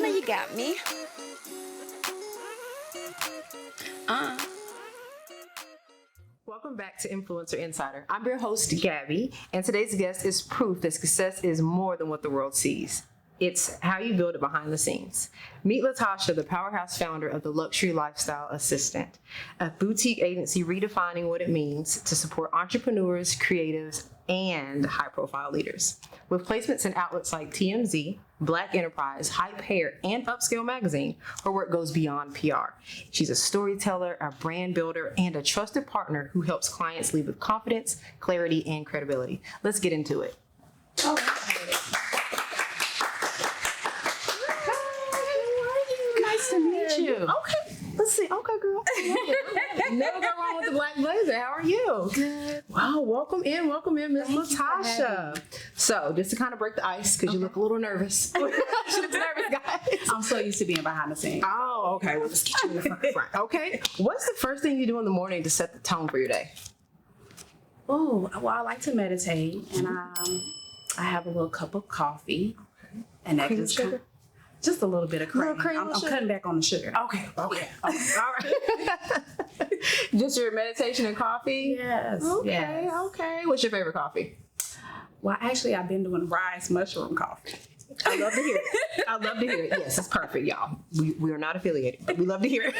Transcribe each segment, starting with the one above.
know you got me. Welcome back to Influencer Insider. I'm your host, Gabby, and today's guest is proof that success is more than what the world sees. It's how you build it behind the scenes. Meet Latasha, the powerhouse founder of the Luxury Lifestyle Assistant, a boutique agency redefining what it means to support entrepreneurs, creatives, and high-profile leaders. With placements in outlets like TMZ, Black Enterprise, Hype Hair, and Upscale Magazine, her work goes beyond PR. She's a storyteller, a brand builder, and a trusted partner who helps clients lead with confidence, clarity, and credibility. Let's get into it. Oh, Nice to meet you. okay. Let's see. Okay, girl. Never go wrong with the black blazer. How are you? Good. Wow, welcome in, Miss Latasha. So, just to kind of break the ice, because you look a little nervous. She looks nervous, guys. I'm so used to being behind the scenes. Oh, okay. Well, let's get you in the front. Okay. What's the first thing you do in the morning to set the tone for your day? Oh, well, I like to meditate, and I have a little cup of coffee, and that Cream sugar? Just a little bit of cream. Little cream I'm with sugar? cutting back on the sugar. Okay. All right. Just your meditation and coffee? Yes. Okay, Yes. okay. What's your favorite coffee? Well, actually, I've been doing Brize mushroom coffee. I love to hear it. I love to hear it. Yes, it's perfect, y'all. We are not affiliated, but we love to hear it.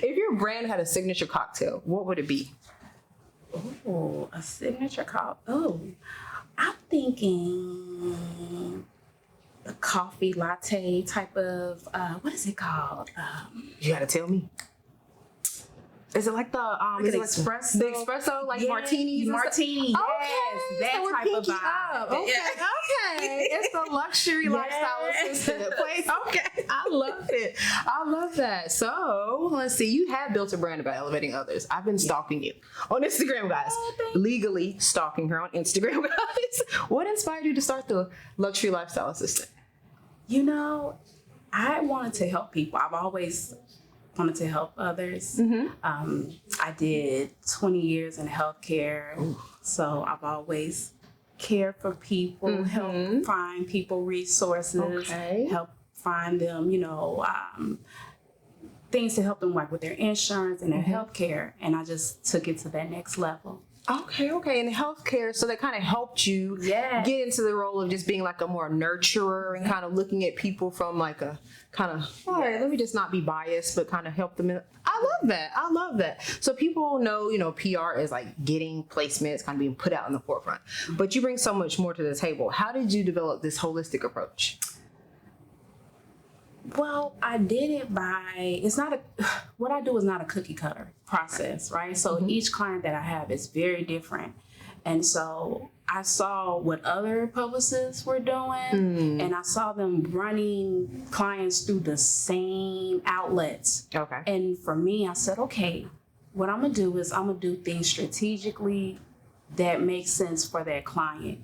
If your brand had a signature cocktail, what would it be? Oh, a signature coffee. Oh, I'm thinking a coffee latte type of, what is it called? You gotta tell me. Is it like the is it like espresso? The espresso, like Yeah, martinis? and martini. stuff? Yes, Okay, that so we're type of pinky vibe. up. Okay, okay. It's the luxury lifestyle assistant place. Okay, I love it. I love that. So let's see. You have built a brand about elevating others. I've been stalking you on Instagram, guys. Oh, thank you. Legally stalking her on Instagram, guys. What inspired you to start the luxury lifestyle assistant? You know, I wanted to help people. I've always wanted to help others. I did 20 years in healthcare, so I've always cared for people, help find people resources, help find them, things to help them like with their insurance and their healthcare, and I just took it to that next level. Okay. In healthcare, so that kind of helped you get into the role of just being like a more nurturer and kind of looking at people from like a kind of, all right, let me just not be biased, but kind of help them. I love that. So people know, PR is like getting placements, kind of being put out in the forefront. But you bring so much more to the table. How did you develop this holistic approach? Well, I did it by, what I do is not a cookie cutter process, right? So each client that I have is very different. And so I saw what other publicists were doing, and I saw them running clients through the same outlets. Okay. And for me, I said, okay, what I'm gonna do is I'm gonna do things strategically that make sense for that client.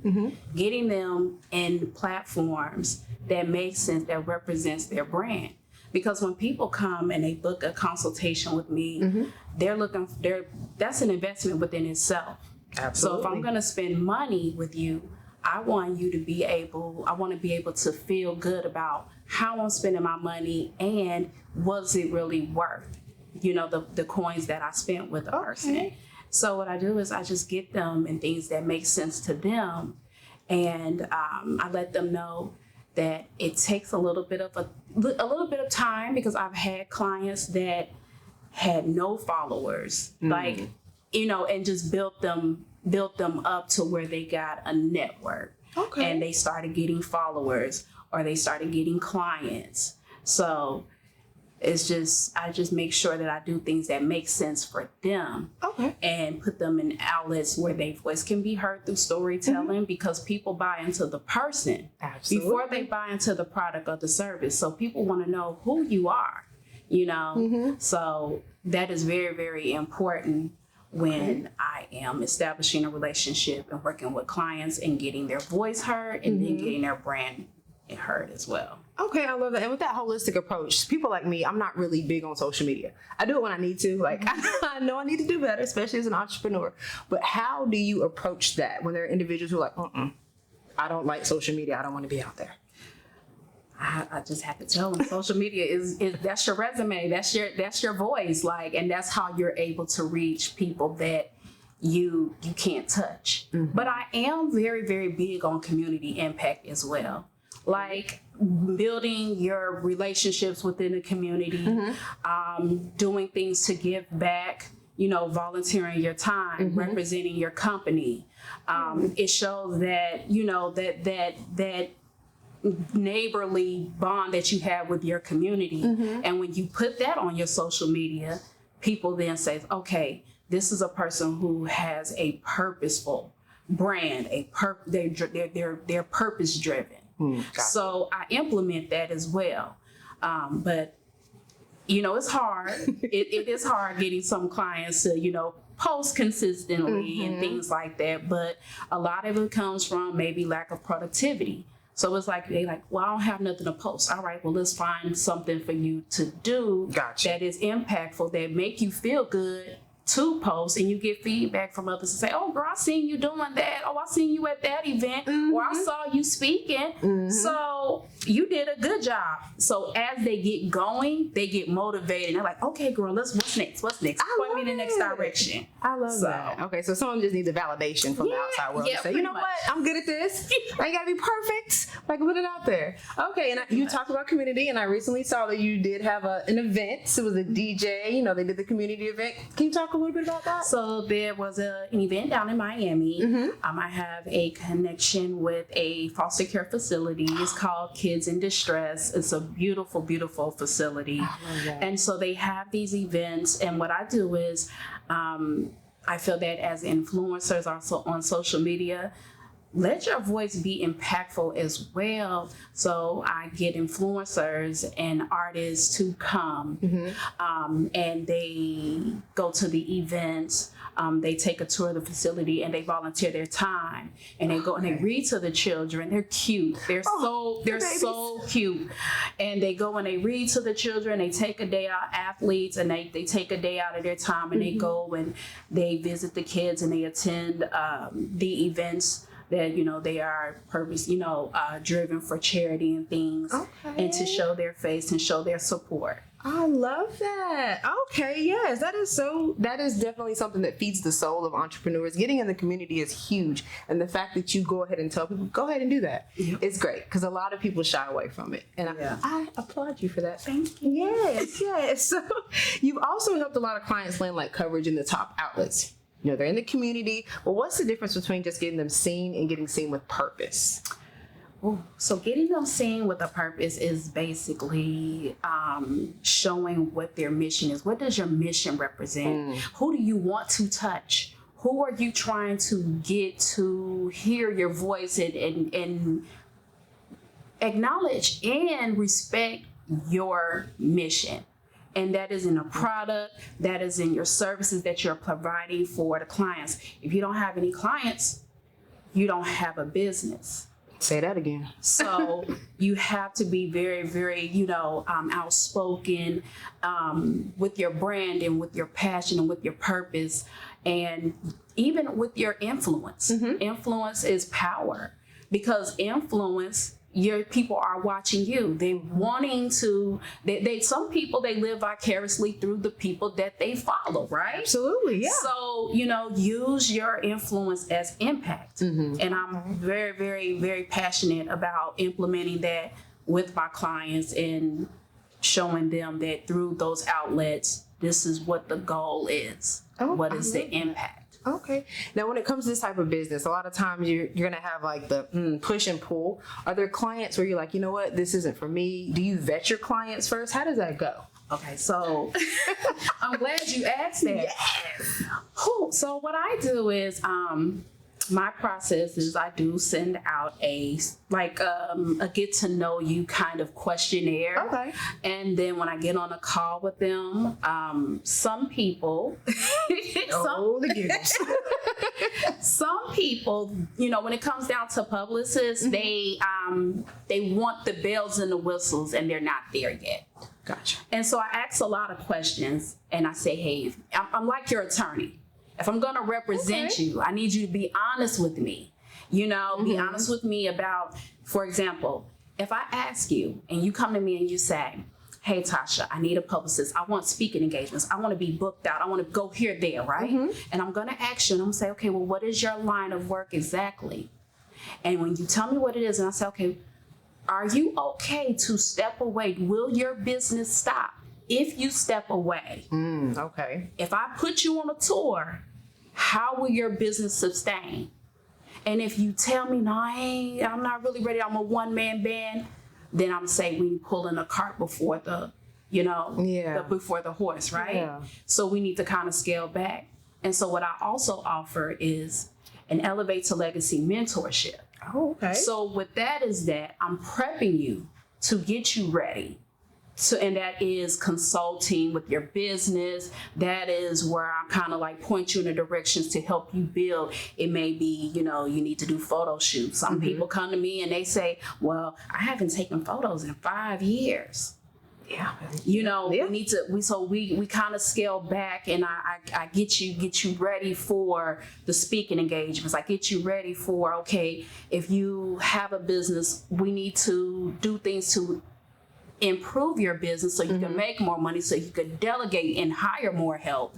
Getting them in platforms that make sense, that represents their brand. Because when people come and they book a consultation with me, that's an investment within itself. Absolutely. So if I'm gonna spend money with you, I want to be able to feel good about how I'm spending my money and was it really worth, the coins that I spent with the person. So what I do is I just get them in things that make sense to them, and I let them know that it takes a little bit of time, because I've had clients that had no followers, and just built them up to where they got a network, and they started getting followers or they started getting clients. So it's just, I just make sure that I do things that make sense for them, and put them in outlets where their voice can be heard through storytelling, because people buy into the person before they buy into the product or the service. So people want to know who you are, So that is very, very important when I am establishing a relationship and working with clients and getting their voice heard, and then getting their brand heard as well. Okay, I love that. And with that holistic approach, people like me, I'm not really big on social media. I do it when I need to. Like, I know I need to do better, especially as an entrepreneur. But how do you approach that when there are individuals who are like, I don't like social media. I don't want to be out there. I just have to tell them social media is that's your resume, that's your voice, like, and that's how you're able to reach people that you can't touch. But I am very, very big on community impact as well, like building your relationships within the community, doing things to give back, volunteering your time, representing your company. It shows that that neighborly bond that you have with your community. And when you put that on your social media, people then say, okay, this is a person who has a purposeful brand, they're purpose driven. So I implement that as well. But it's hard. It is hard getting some clients to, post consistently and things like that. But a lot of it comes from maybe lack of productivity. So it's like, well, I don't have nothing to post. All right, well, let's find something for you to do that is impactful, that make you feel good to post, and you get feedback from others to say, oh, girl, I seen you doing that. Oh, I seen you at that event, or I saw you speaking. So you did a good job. So as they get going, they get motivated. They're like, okay, girl, what's next? Point me in the next direction. I love that. Okay, so someone just needs a validation from the outside world to say, you know what, I'm good at this. I ain't gotta be perfect. Like, put it out there. Okay, and you talked about community, and I recently saw that you did have an event. So it was a DJ. They did the community event. Can you talk a little bit about that? So there was an event down in Miami. I have a connection with a foster care facility. It's called Kids in Distress. It's a beautiful, beautiful facility. And so they have these events, and what I do is I feel that as influencers also on social media, let your voice be impactful as well. So I get influencers and artists to come, and they go to the events. They take a tour of the facility, and they volunteer their time, and they go and they read to the children. They're cute. They're so cute. And they go and they read to the children. They take a day out, athletes, and they take a day out of their time, and they go and they visit the kids, and they attend the events that they are purpose driven for charity and things, and to show their face and show their support. I love that. Okay, yes, that is definitely something that feeds the soul of entrepreneurs. Getting in the community is huge, and the fact that you go ahead and tell people, go ahead and do that, it's great, because a lot of people shy away from it, and I applaud you for that. Thank you. Yes. So you've also helped a lot of clients land coverage in the top outlets. They're in the community. Well, what's the difference between just getting them seen and getting seen with purpose? So getting them seen with a purpose is basically showing what their mission is. What does your mission represent? Who do you want to touch? Who are you trying to get to hear your voice and acknowledge and respect your mission? And that is in a product, that is in your services that you're providing for the clients. If you don't have any clients, you don't have a business. Say that again. So you have to be very, very, outspoken with your brand and with your passion and with your purpose, and even with your influence. Influence is power, because influence, your people are watching you. They're wanting to, some people, they live vicariously through the people that they follow, right? Absolutely, yeah. So, use your influence as impact. And I'm very, very, very passionate about implementing that with my clients and showing them that through those outlets, this is what the goal is. What is the impact? Okay. Now, when it comes to this type of business, a lot of times you're going to have the push and pull. Are there clients where you're like, you know what, this isn't for me? Do you vet your clients first? How does that go? Okay, so I'm glad you asked that. Yes. So what I do is, my process is I do send out a get to know you kind of questionnaire. Okay. And then when I get on a call with them, some people, the giggles. Some people, when it comes down to publicists, they want the bells and the whistles, and they're not there yet. Gotcha. And so I ask a lot of questions, and I say, hey, I'm like your attorney. If I'm going to represent you, I need you to be honest with me. Be honest with me about, for example, if I ask you and you come to me and you say, hey, Tasha, I need a publicist. I want speaking engagements. I want to be booked out. I want to go here, there, right? And I'm going to ask you and I'm going to say, okay, well, what is your line of work exactly? And when you tell me what it is, and I say, okay, are you okay to step away? Will your business stop if you step away? Okay. If I put you on a tour, how will your business sustain? And if you tell me, no, I'm not really ready, I'm a one-man band, then I'm saying we pulling a cart before the, before the horse, right? Yeah. So we need to kind of scale back. And so what I also offer is an Elevate to Legacy mentorship. Oh, okay. So with that is that I'm prepping you to get you ready. So, and that is consulting with your business. That is where I kind of like point you in the directions to help you build. It may be, you need to do photo shoots. Some people come to me and they say, well, I haven't taken photos in 5 years. Yeah. We need to, we kind of scale back, and I get you ready for the speaking engagements. I get you ready for, okay, if you have a business, we need to do things to improve your business so you can make more money, so you can delegate and hire more help.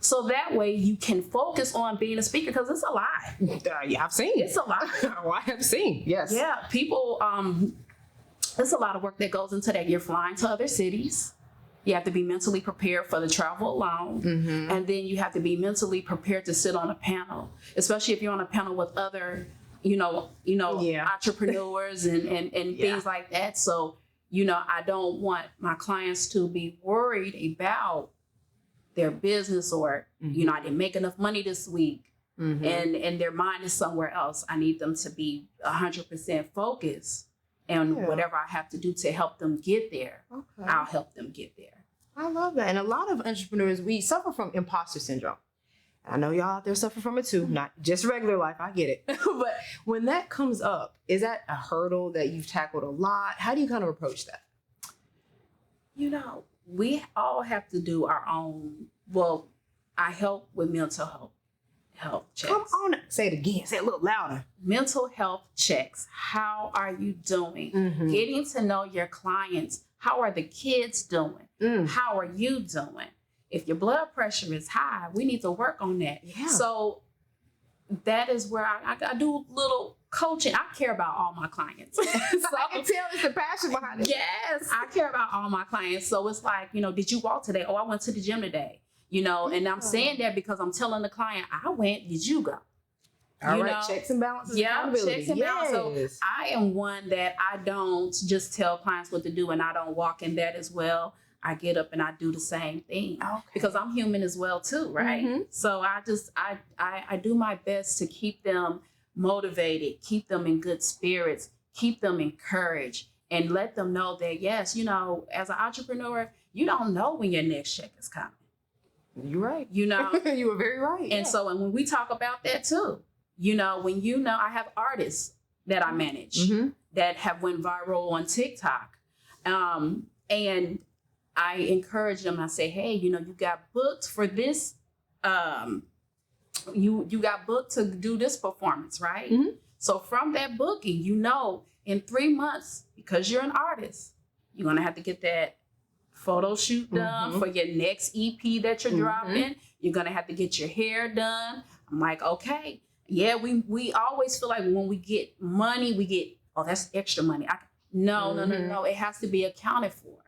So that way you can focus on being a speaker, because it's a lot. Yeah, I've seen. It's a lot. I have seen. Yes. Yeah, people, there's a lot of work that goes into that. You're flying to other cities. You have to be mentally prepared for the travel alone. And then you have to be mentally prepared to sit on a panel, especially if you're on a panel with other, entrepreneurs and things like that. So, I don't want my clients to be worried about their business or, I didn't make enough money this week, and their mind is somewhere else. I need them to be 100% focused. And whatever I have to do to help them get there, I'll help them get there. I love that. And a lot of entrepreneurs, we suffer from imposter syndrome. I know y'all out there suffer from it too, not just regular life. I get it. But when that comes up, is that a hurdle that you've tackled a lot? How do you kind of approach that? We all have to do our own. Well, I help with mental health checks. Come on, say it again. Say it a little louder. Mental health checks. How are you doing? Getting to know your clients. How are the kids doing? How are you doing? If your blood pressure is high, we need to work on that. Yeah. So that is where I do little coaching. I care about all my clients. So, I can tell it's the passion behind it. Yes, I care about all my clients. So it's like, did you walk today? Oh, I went to the gym today. And I'm saying that because I'm telling the client, I went, did you go? All right, checks and balances. Yeah, checks and balances. So I am one that I don't just tell clients what to do, and I don't walk in that as well. I get up and I do the same thing because I'm human as well too, right? So I do my best to keep them motivated, keep them in good spirits, keep them encouraged, and let them know that, yes, as an entrepreneur, you don't know when your next check is coming. You're right. You were very right. And so, and when we talk about that too, when I have artists that I manage that have went viral on TikTok, and I encourage them. I say, hey, you got booked for this. You got booked to do this performance, right? So from that booking, in 3 months, because you're an artist, you're gonna have to get that photo shoot done for your next EP that you're dropping. You're gonna have to get your hair done. I'm like, okay, yeah. We always feel like when we get money, we get, oh, that's extra money. No. It has to be accounted for.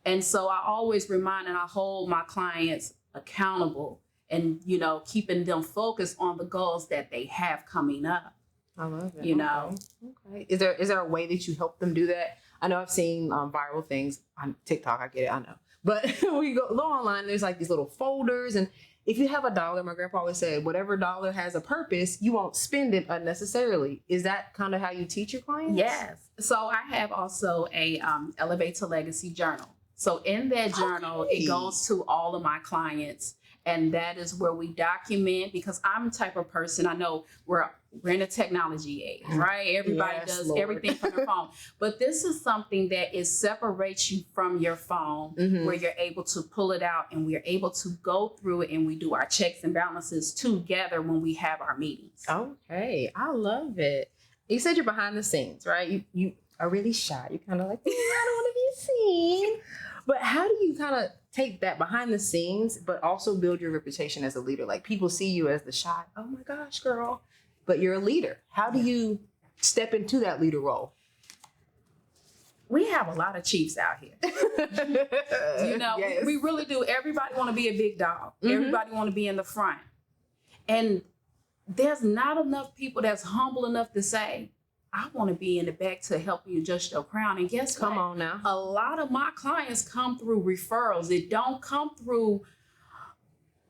And so I always remind and I hold my clients accountable and, keeping them focused on the goals that they have coming up. I love it. Okay. Is there a way that you help them do that? I know I've seen viral things on TikTok. I get it. I know. But when you go online, there's like these little folders. And if you have $1, my grandpa always said, whatever dollar has a purpose, you won't spend it unnecessarily. Is that kind of how you teach your clients? Yes. So I have also a Elevate to Legacy journal. So in that journal, it goes to all of my clients. And that is where we document, because I'm the type of person, I know we're in a technology age, right? Everybody does everything from their phone. But this is something that separates you from your phone, where you're able to pull it out and we're able to go through it, and we do our checks and balances together when we have our meetings. Okay. I love it. You said you're behind the scenes, right? You are really shy. You're kind of like, I don't want to be seen. But how do you kind of take that behind the scenes, but also build your reputation as a leader? Like people see you as the shy, oh my gosh, girl, but you're a leader. How do you step into that leader role? We have a lot of chiefs out here. Yes. we really do. Everybody want to be a big dog. Mm-hmm. Everybody want to be in the front. And there's not enough people that's humble enough to say, I want to be in the back to help you adjust your crown. And guess what? Come on now. A lot of my clients come through referrals. It don't come through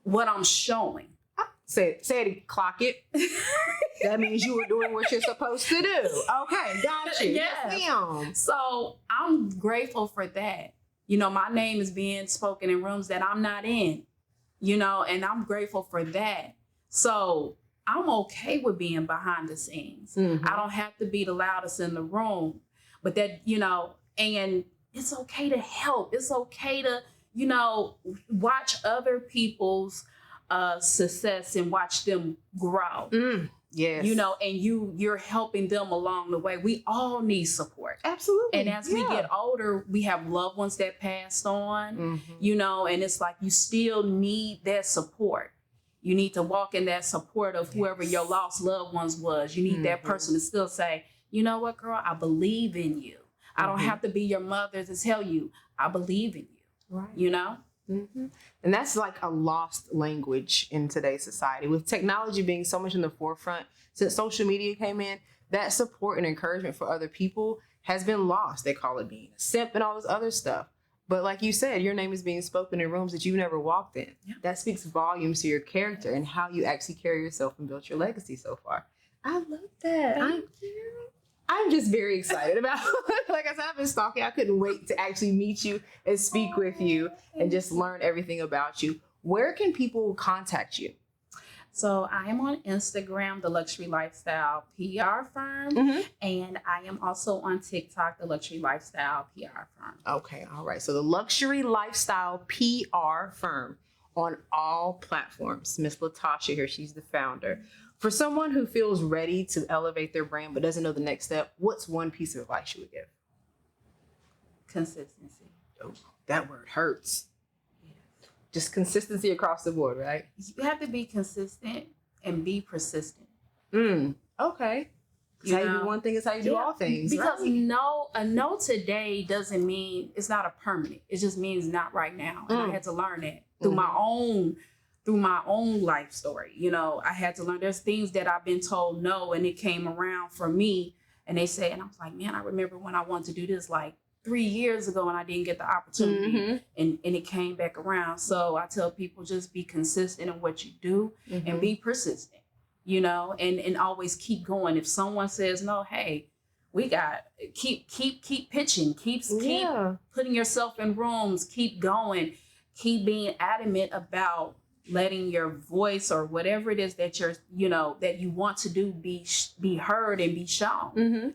what I'm showing. Say it, clock it. That means you were doing what you're supposed to do. Okay, got you. Yes. Ma'am. So I'm grateful for that. My name is being spoken in rooms that I'm not in, and I'm grateful for that. So I'm okay with being behind the scenes. Mm-hmm. I don't have to be the loudest in the room, but that, and it's okay to help. It's okay to, watch other people's success and watch them grow. Yes. And you're helping them along the way. We all need support. Absolutely. And as we get older, we have loved ones that passed on, and it's like you still need that support. You need to walk in that support of whoever your lost loved ones was. You need that person to still say, you know what, girl, I believe in you. I don't have to be your mother to tell you, I believe in you. Right. And that's like a lost language in today's society. With technology being so much in the forefront, since social media came in, that support and encouragement for other people has been lost. They call it being a simp and all this other stuff. But like you said, your name is being spoken in rooms that you've never walked in. Yeah. That speaks volumes to your character and how you actually carry yourself and build your legacy so far. I love that. I'm just very excited about, like I said, I've been stalking. I couldn't wait to actually meet you and speak with you and just learn everything about you. Where can people contact you? So I am on Instagram, the Luxury Lifestyle PR Firm, and I am also on TikTok, the Luxury Lifestyle PR Firm. Okay, all right. So the Luxury Lifestyle PR Firm on all platforms. Miss Latasha here, she's the founder. For someone who feels ready to elevate their brand but doesn't know the next step, what's one piece of advice you would give? Consistency. Oh, that word hurts. Just consistency across the board, right? You have to be consistent and be persistent. Okay. How you do one thing is how you do all things. Because a no today doesn't mean it's not a permanent. It just means not right now. And I had to learn that through my own life story. I had to learn there's things that I've been told no, and it came around for me. And they say, and I was like, man, I remember when I wanted to do this like 3 years ago and I didn't get the opportunity and it came back around. So I tell people just be consistent in what you do and be persistent, and always keep going. If someone says no, hey, we got keep pitching, keep putting yourself in rooms, keep going, keep being adamant about letting your voice or whatever it is that you're, that you want to do be heard and be shown,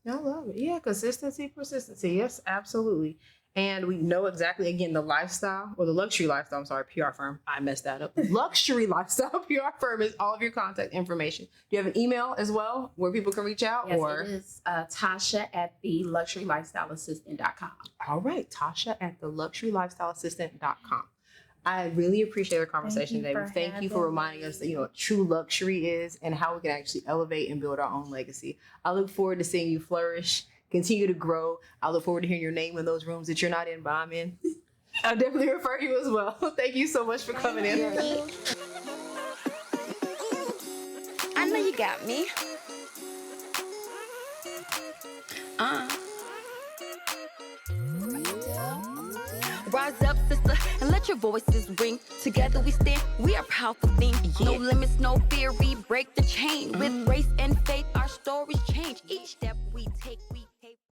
I love it. Yeah, consistency, persistency. Yes, absolutely. And we know exactly, again, the lifestyle or the luxury lifestyle, PR firm. I messed that up. Luxury lifestyle PR firm is all of your contact information. Do you have an email as well where people can reach out? Yes, it is Tasha at the luxurylifestyleassistant.com. All right, Tasha at the luxurylifestyleassistant.com. I really appreciate our conversation today. Thank you for reminding us that, what true luxury is and how we can actually elevate and build our own legacy. I look forward to seeing you flourish, continue to grow. I look forward to hearing your name in those rooms that you're not in, but I'm in. I'll definitely refer you as well. Thank you so much for coming in. I know you got me. Rise up, sister, and let your voices ring. Together we stand, we are powerful things. No limits, no fear, we break the chain. With grace and faith, our stories change. Each step we take, we